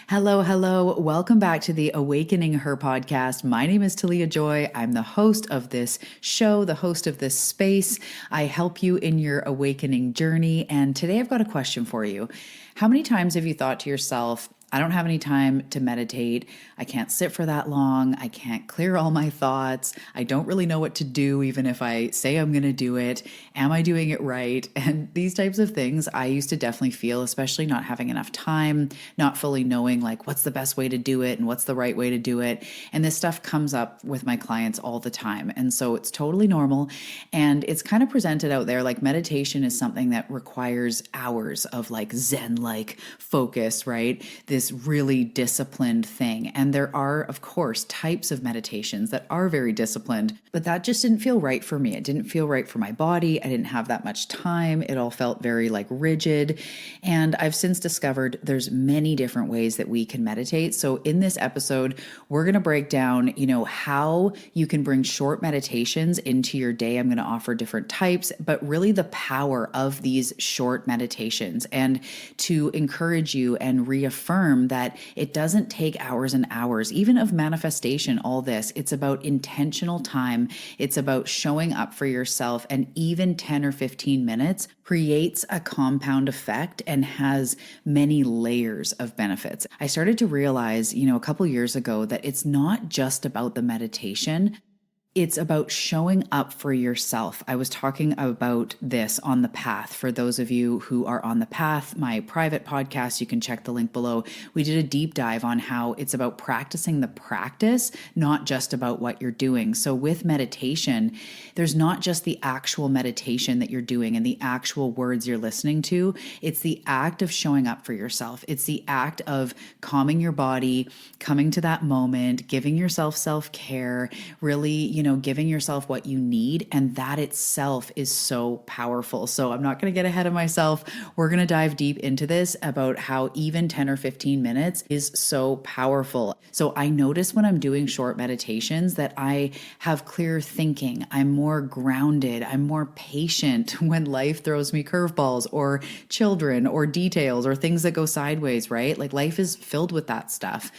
Hello, hello. Welcome back to the Awakening Her podcast. My name is Talia Joy. I'm the host of this show, the host of this space. I help you in your awakening journey. And today I've got a question for you. How many times have you thought to yourself, I don't have any time to meditate. I can't sit for that long. I can't clear all my thoughts. I don't really know what to do, even if I say I'm going to do it. Am I doing it right? And these types of things I used to definitely feel, especially not having enough time, not fully knowing like what's the best way to do it and what's the right way to do it. And this stuff comes up with my clients all the time. And so it's totally normal. And it's kind of presented out there like meditation is something that requires hours of like Zen-like focus, right? This really disciplined thing. And there are, of course, types of meditations that are very disciplined, but that just didn't feel right for me. It didn't feel right for my body. I didn't have that much time. It all felt very like rigid. And I've since discovered there's many different ways that we can meditate. So in this episode, we're going to break down, how you can bring short meditations into your day. I'm going to offer different types, but really the power of these short meditations and to encourage you and reaffirm that it doesn't take hours and hours, even of manifestation, all this. It's about intentional time. It's about showing up for yourself, and even 10 or 15 minutes creates a compound effect and has many layers of benefits. I started to realize, a couple years ago that it's not just about the meditation. It's about showing up for yourself. I was talking about this on The Path. For those of you who are on The Path, my private podcast, you can check the link below. We did a deep dive on how it's about practicing the practice, not just about what you're doing. So with meditation, there's not just the actual meditation that you're doing and the actual words you're listening to. It's the act of showing up for yourself. It's the act of calming your body, coming to that moment, giving yourself self-care, really, giving yourself what you need. And that itself is so powerful. So I'm not going to get ahead of myself. We're going to dive deep into this about how even 10 or 15 minutes is so powerful. So I notice when I'm doing short meditations that I have clear thinking. I'm more grounded. I'm more patient when life throws me curveballs or children or details or things that go sideways, right? Like life is filled with that stuff.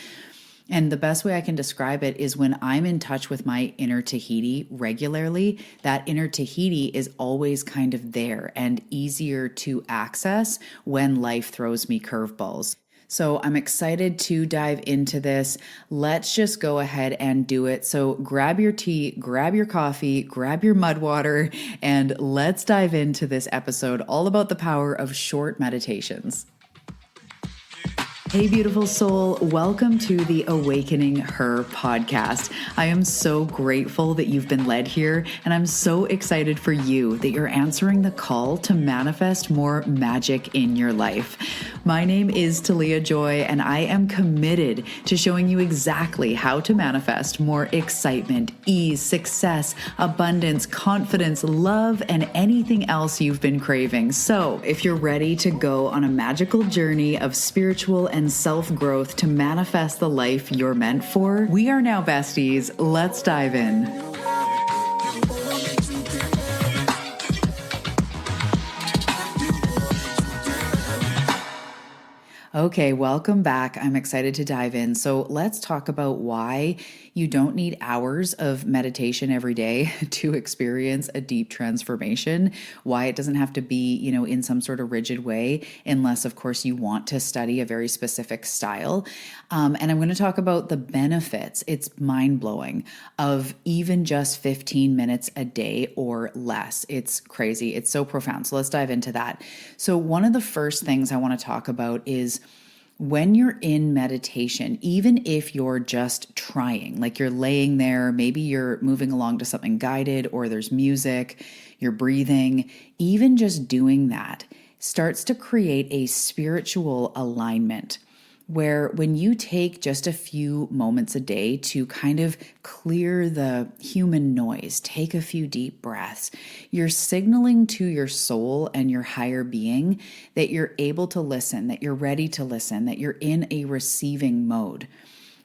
And the best way I can describe it is when I'm in touch with my inner Tahiti regularly, that inner Tahiti is always kind of there and easier to access when life throws me curveballs. So I'm excited to dive into this. Let's just go ahead and do it. So grab your tea, grab your coffee, grab your mud water, and let's dive into this episode all about the power of short meditations. Hey, beautiful soul. Welcome to the Awakening Her podcast. I am so grateful that you've been led here, and I'm so excited for you that you're answering the call to manifest more magic in your life. My name is Talia Joy, and I am committed to showing you exactly how to manifest more excitement, ease, success, abundance, confidence, love, and anything else you've been craving. So if you're ready to go on a magical journey of spiritual and self-growth to manifest the life you're meant for, we are now besties. Let's dive in. Okay, welcome back. I'm excited to dive in. So let's talk about why you don't need hours of meditation every day to experience a deep transformation, why it doesn't have to be, in some sort of rigid way, unless, of course, you want to study a very specific style. And I'm going to talk about the benefits. It's mind-blowing of even just 15 minutes a day or less. It's crazy. It's so profound. So let's dive into that. So one of the first things I want to talk about is when you're in meditation, even if you're just trying, like you're laying there, maybe you're moving along to something guided or there's music, you're breathing, even just doing that starts to create a spiritual alignment where when you take just a few moments a day to kind of clear the human noise, take a few deep breaths, you're signaling to your soul and your higher being that you're able to listen, that you're ready to listen, that you're in a receiving mode.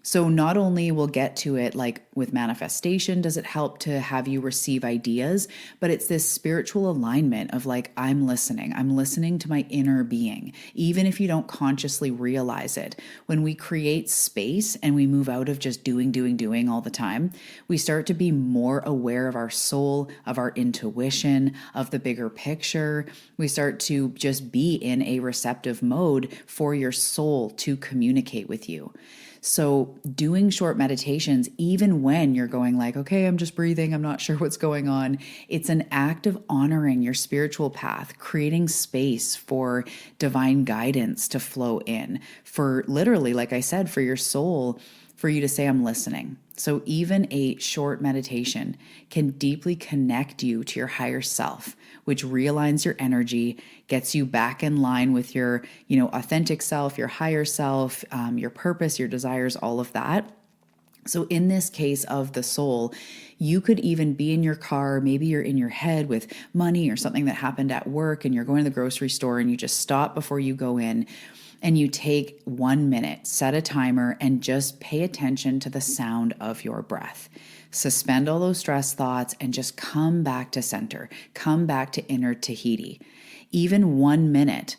So not only will get to it like with manifestation, does it help to have you receive ideas, but it's this spiritual alignment of like, I'm listening to my inner being, even if you don't consciously realize it. When we create space and we move out of just doing all the time, we start to be more aware of our soul, of our intuition, of the bigger picture. We start to just be in a receptive mode for your soul to communicate with you. So doing short meditations, even when you're going like, okay, I'm just breathing, I'm not sure what's going on, it's an act of honoring your spiritual path, creating space for divine guidance to flow in, for literally, like I said, for your soul, for you to say, I'm listening. So even a short meditation can deeply connect you to your higher self, which realigns your energy, gets you back in line with your, authentic self, your higher self, your purpose, your desires, all of that. So in this case of the soul, you could even be in your car, maybe you're in your head with money or something that happened at work, and you're going to the grocery store and you just stop before you go in. And you take 1 minute, set a timer, and just pay attention to the sound of your breath. Suspend all those stress thoughts and just come back to center. Come back to inner Tahiti. Even 1 minute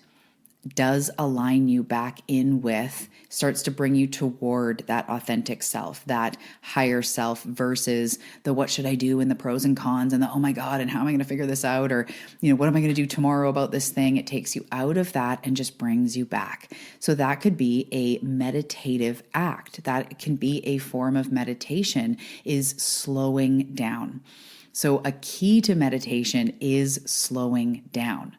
does align you back in with, starts to bring you toward that authentic self, that higher self versus the what should I do and the pros and cons and the oh my God, and how am I going to figure this out? Or, what am I going to do tomorrow about this thing? It takes you out of that and just brings you back. So that could be a meditative act. That can be a form of meditation, is slowing down. So a key to meditation is slowing down.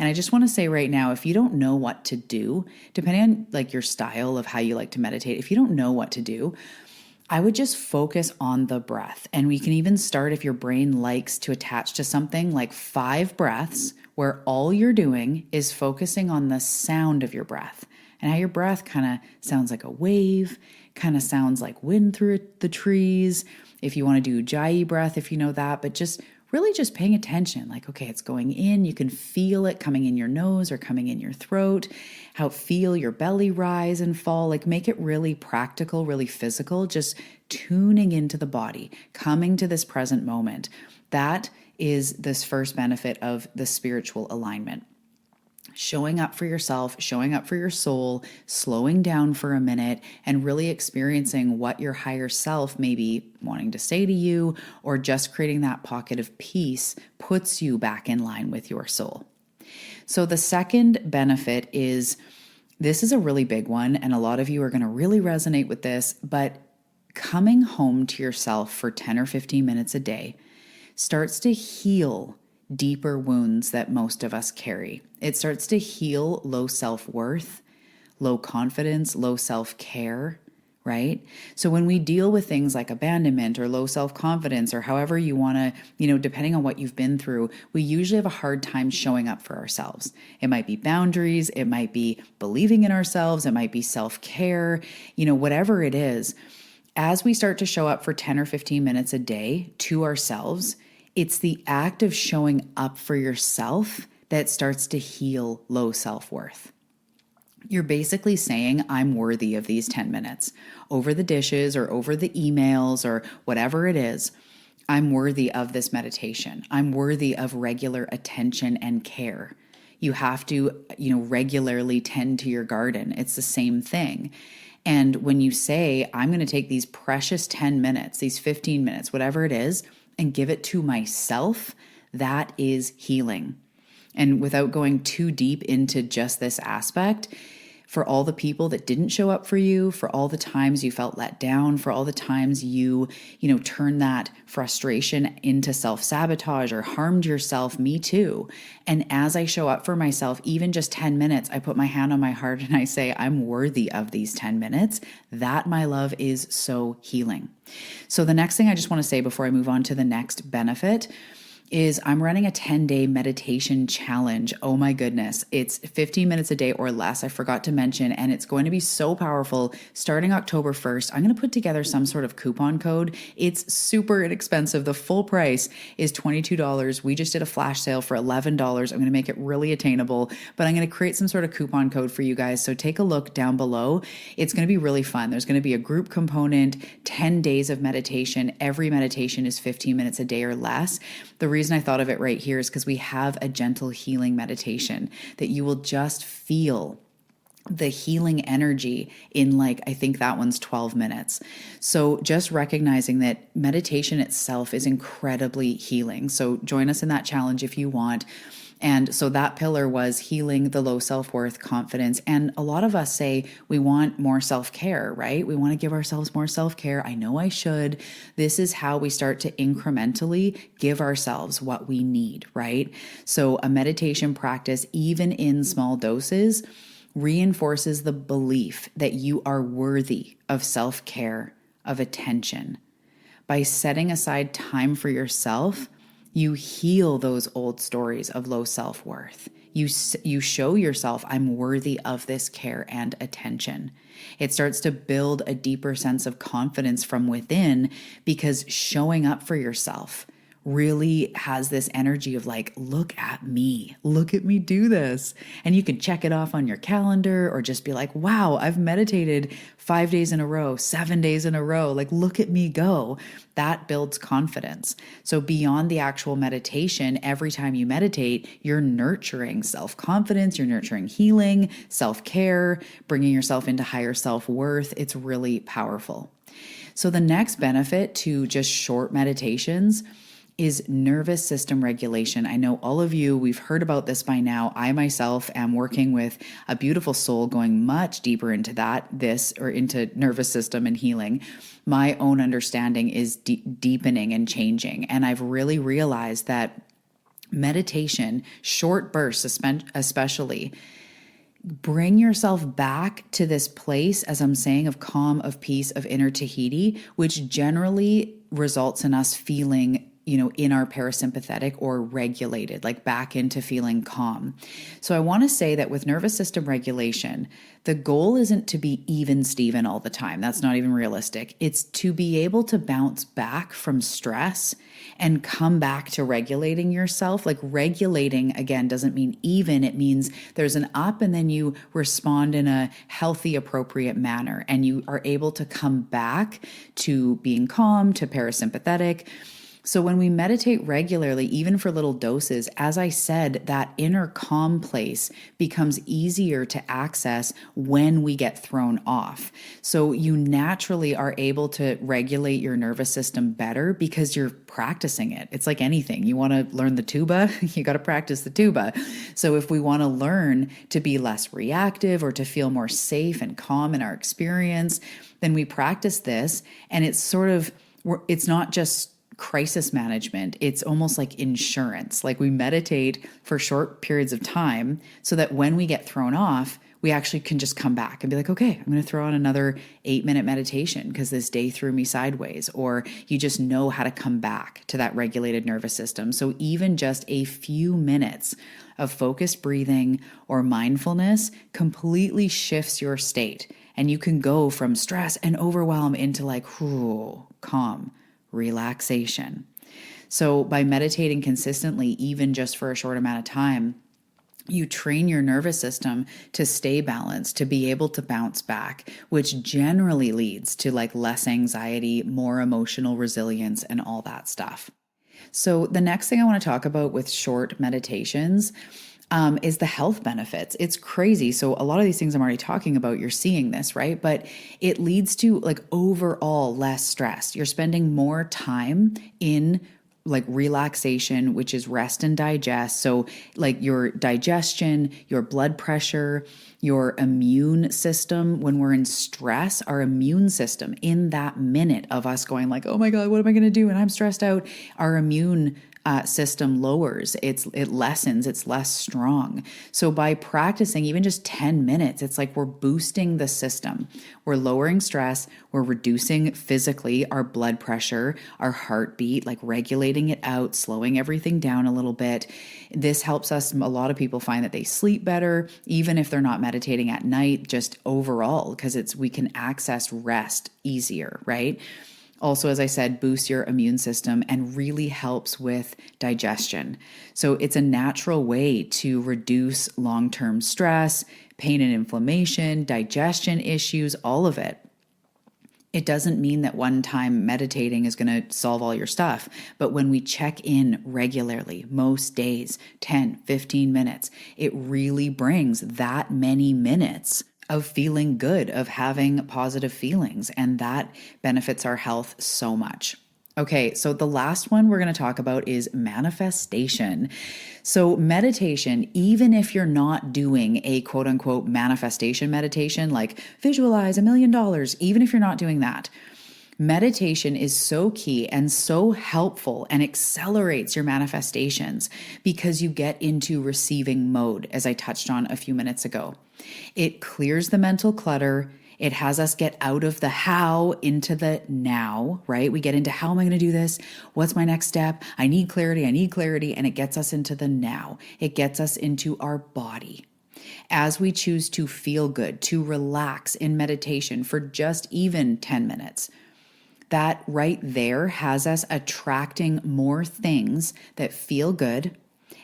And I just want to say right now, if you don't know what to do, depending on like your style of how you like to meditate, if you don't know what to do, I would just focus on the breath. And we can even start, if your brain likes to attach to something, like 5 breaths where all you're doing is focusing on the sound of your breath and how your breath kind of sounds like a wave, kind of sounds like wind through the trees. If you want to do Ujjayi breath, if you know that, but just really just paying attention, like, okay, it's going in, you can feel it coming in your nose or coming in your throat, feel your belly rise and fall, like make it really practical, really physical, just tuning into the body, coming to this present moment. That is this first benefit of the spiritual alignment. Showing up for yourself, showing up for your soul, slowing down for a minute, and really experiencing what your higher self may be wanting to say to you, or just creating that pocket of peace puts you back in line with your soul. So the second benefit is, this is a really big one, and a lot of you are going to really resonate with this, but coming home to yourself for 10 or 15 minutes a day starts to heal deeper wounds that most of us carry. It starts to heal low self-worth, low confidence, low self-care, right? So when we deal with things like abandonment or low self-confidence, or however you want to, depending on what you've been through, we usually have a hard time showing up for ourselves. It might be boundaries, it might be believing in ourselves, it might be self-care, whatever it is. As we start to show up for 10 or 15 minutes a day to ourselves, it's the act of showing up for yourself that starts to heal low self-worth. You're basically saying, I'm worthy of these 10 minutes over the dishes or over the emails or whatever it is. I'm worthy of this meditation. I'm worthy of regular attention and care. You have to, regularly tend to your garden. It's the same thing. And when you say, I'm going to take these precious 10 minutes, these 15 minutes, whatever it is, and give it to myself, that is healing. And without going too deep into just this aspect, for all the people that didn't show up for you, for all the times you felt let down, for all the times you turned that frustration into self-sabotage or harmed yourself, me too. And as I show up for myself, even just 10 minutes, I put my hand on my heart and I say, I'm worthy of these 10 minutes. That, my love, is so healing. So the next thing I just want to say before I move on to the next benefit is I'm running a 10-day meditation challenge. Oh my goodness. It's 15 minutes a day or less. I forgot to mention, and it's going to be so powerful. Starting October 1st, I'm going to put together some sort of coupon code. It's super inexpensive. The full price is $22. We just did a flash sale for $11. I'm going to make it really attainable, but I'm going to create some sort of coupon code for you guys. So take a look down below. It's going to be really fun. There's going to be a group component, 10 days of meditation. Every meditation is 15 minutes a day or less. The reason I thought of it right here is because we have a gentle healing meditation that you will just feel the healing energy in, like, I think that one's 12 minutes. So just recognizing that meditation itself is incredibly healing. So join us in that challenge if you want. And so that pillar was healing the low self-worth, confidence. And a lot of us say we want more self-care, right? We want to give ourselves more self-care. I know I should. This is how we start to incrementally give ourselves what we need, right? So a meditation practice, even in small doses, reinforces the belief that you are worthy of self-care, of attention. By setting aside time for yourself, you heal those old stories of low self-worth. You show yourself, I'm worthy of this care and attention. It starts to build a deeper sense of confidence from within, because showing up for yourself really has this energy of like, look at me do this. And you can check it off on your calendar or just be like, wow, I've meditated 5 days in a row, 7 days in a row. Like, look at me go. That builds confidence. So beyond the actual meditation, every time you meditate, you're nurturing self-confidence, you're nurturing healing, self-care, bringing yourself into higher self-worth. It's really powerful. So the next benefit to just short meditations is nervous system regulation. I know all of you, we've heard about this by now. I myself am working with a beautiful soul going much deeper into into nervous system and healing. My own understanding is deepening and changing. And I've really realized that meditation, short bursts especially, bring yourself back to this place, as I'm saying, of calm, of peace, of inner Tahiti, which generally results in us feeling in our parasympathetic or regulated, like back into feeling calm. So I want to say that with nervous system regulation, the goal isn't to be even Steven all the time. That's not even realistic. It's to be able to bounce back from stress and come back to regulating yourself. Like, regulating, again, doesn't mean even. It means there's an up and then you respond in a healthy, appropriate manner. And you are able to come back to being calm, to parasympathetic. So when we meditate regularly, even for little doses, as I said, that inner calm place becomes easier to access when we get thrown off. So you naturally are able to regulate your nervous system better because you're practicing it. It's like anything. You want to learn the tuba, you got to practice the tuba. So if we want to learn to be less reactive or to feel more safe and calm in our experience, then we practice this. And it's not just crisis management. It's almost like insurance. Like, we meditate for short periods of time so that when we get thrown off, we actually can just come back and be like, okay, I'm going to throw on another 8-minute meditation because this day threw me sideways. Or you just know how to come back to that regulated nervous system. So even just a few minutes of focused breathing or mindfulness completely shifts your state. And you can go from stress and overwhelm into like, calm, relaxation. So by meditating consistently, even just for a short amount of time, you train your nervous system to stay balanced, to be able to bounce back, which generally leads to like less anxiety, more emotional resilience, and all that stuff. So the next thing I want to talk about with short meditations is the health benefits. It's crazy. So a lot of these things I'm already talking about, you're seeing this, right? But it leads to like overall less stress. You're spending more time in like relaxation, which is rest and digest. So like your digestion, your blood pressure, your immune system, when we're in stress, our immune system in that minute of us going like, oh my God, what am I going to do? And I'm stressed out. Our immune system lowers, it lessens, it's less strong. So by practicing even just 10 minutes, it's like we're boosting the system. We're lowering stress, we're reducing physically our blood pressure, our heartbeat, like regulating it out, slowing everything down a little bit. This helps us. A lot of people find that they sleep better, even if they're not meditating at night, just overall, because we can access rest easier, right? Also, as I said, boosts your immune system and really helps with digestion. So it's a natural way to reduce long-term stress, pain and inflammation, digestion issues, all of it. It doesn't mean that one time meditating is going to solve all your stuff, but when we check in regularly, most days, 10, 15 minutes, it really brings that many minutes of feeling good, of having positive feelings, and that benefits our health so much. Okay, so the last one we're going to talk about is manifestation. So, meditation, even if you're not doing a quote unquote manifestation meditation, like visualize $1 million, even if you're not doing that, meditation is so key and so helpful and accelerates your manifestations because you get into receiving mode, as I touched on a few minutes ago. It clears the mental clutter. It has us get out of the how into the now, right? We get into how am I going to do this? What's my next step? I need clarity. And it gets us into the now. It gets us into our body. As we choose to feel good, to relax in meditation for just even 10 minutes, that right there has us attracting more things that feel good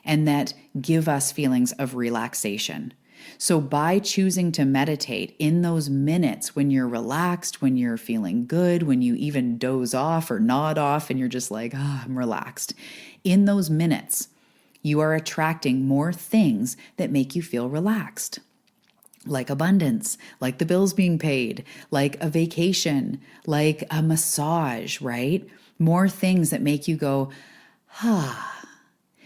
and that give us feelings of relaxation. So by choosing to meditate in those minutes when you're relaxed, when you're feeling good, when you even doze off or nod off and you're just like, I'm relaxed. In those minutes, you are attracting more things that make you feel relaxed. Like abundance, like the bills being paid, like a vacation, like a massage, right? More things that make you go,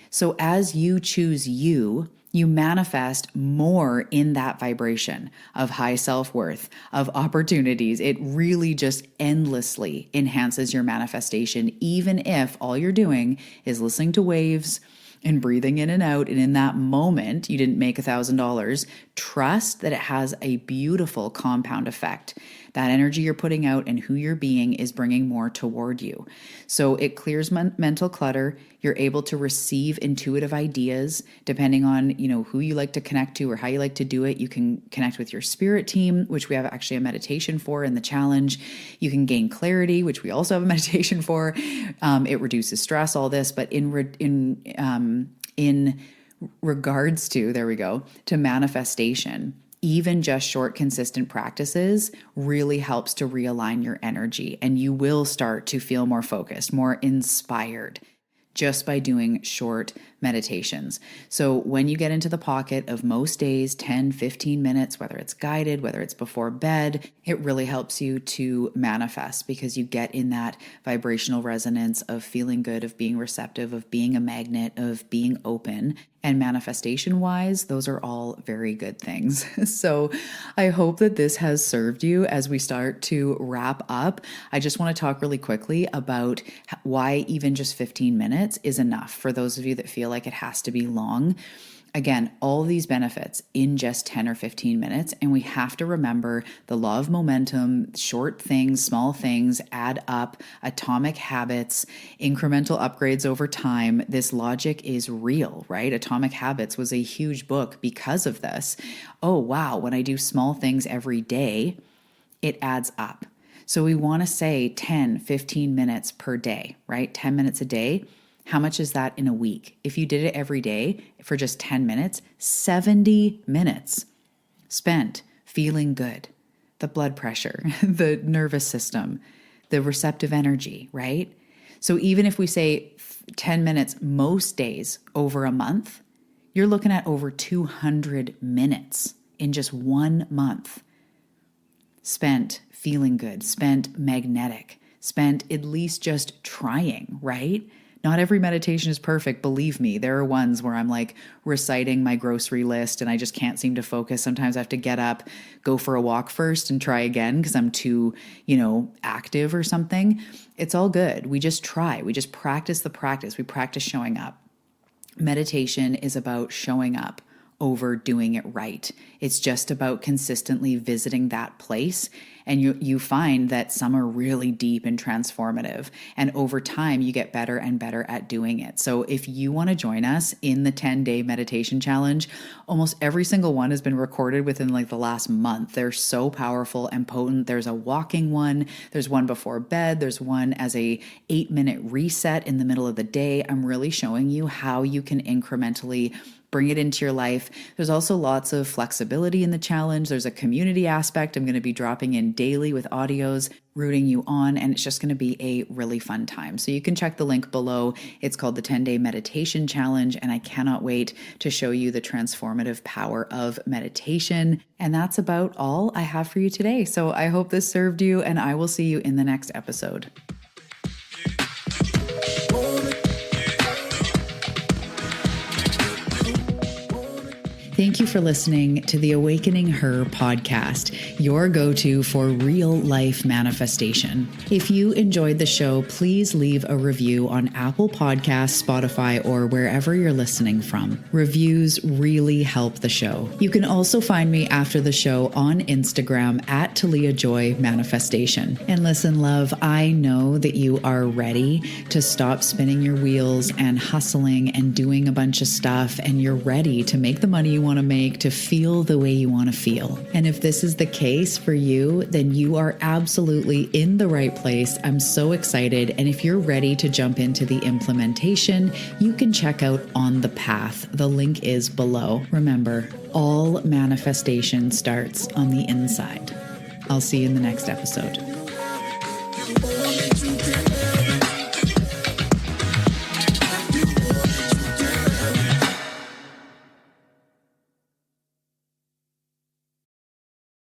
So as you choose you manifest more in that vibration of high self-worth, of opportunities. It really just endlessly enhances your manifestation, even if all you're doing is listening to waves and breathing in and out. And in that moment, you didn't make $1,000. Trust that it has a beautiful compound effect. That energy you're putting out and who you're being is bringing more toward you. So it clears mental clutter. You're able to receive intuitive ideas depending on, who you like to connect to or how you like to do it. You can connect with your spirit team, which we have actually a meditation for in the challenge. You can gain clarity, which we also have a meditation for. It reduces stress, all this, but in regards to, to manifestation, even just short, consistent practices really helps to realign your energy, and you will start to feel more focused, more inspired just by doing short meditations. So when you get into the pocket of most days, 10, 15 minutes, whether it's guided, whether it's before bed, it really helps you to manifest because you get in that vibrational resonance of feeling good, of being receptive, of being a magnet, of being open. And manifestation wise, those are all very good things. So I hope that this has served you as we start to wrap up. I just want to talk really quickly about why even just 15 minutes is enough for those of you that feel like it has to be long. Again, all these benefits in just 10 or 15 minutes. And we have to remember the law of momentum, short things, small things add up, atomic habits, incremental upgrades over time. This logic is real, right? Atomic Habits was a huge book because of this. Oh, wow. When I do small things every day, it adds up. So we want to say 10, 15 minutes per day, right? 10 minutes a day. How much is that in a week? If you did it every day for just 10 minutes, 70 minutes spent feeling good, the blood pressure, the nervous system, the receptive energy, right? So even if we say 10 minutes most days over a month, you're looking at over 200 minutes in just 1 month spent feeling good, spent magnetic, spent at least just trying, right? Not every meditation is perfect. Believe me, there are ones where I'm like reciting my grocery list and I just can't seem to focus. Sometimes I have to get up, go for a walk first and try again because I'm too, active or something. It's all good. We just try. We just practice the practice. We practice showing up. Meditation is about showing up over doing it right. It's just about consistently visiting that place. And you find that some are really deep and transformative. And over time, you get better and better at doing it. So if you want to join us in the 10-day meditation challenge, almost every single one has been recorded within like the last month. They're so powerful and potent. There's a walking one. There's one before bed. There's one as a 8-minute reset in the middle of the day. I'm really showing you how you can incrementally bring it into your life. There's also lots of flexibility in the challenge. There's a community aspect. I'm going to be dropping in daily with audios, rooting you on, and it's just going to be a really fun time. So you can check the link below. It's called the 10-day meditation challenge, and I cannot wait to show you the transformative power of meditation. And that's about all I have for you today. So I hope this served you, and I will see you in the next episode. Thank you for listening to the Awakening Her podcast, your go-to for real life manifestation. If you enjoyed the show, please leave a review on Apple Podcasts, Spotify, or wherever you're listening from. Reviews really help the show. You can also find me after the show on Instagram at Talia Joy Manifestation. And listen, love, I know that you are ready to stop spinning your wheels and hustling and doing a bunch of stuff, and you're ready to make the money you want to make, to feel the way you want to feel. And if this is the case for you, then you are absolutely in the right place. I'm so excited. And if you're ready to jump into the implementation, you can check out On the Path. The link is below. Remember, all manifestation starts on the inside. I'll see you in the next episode.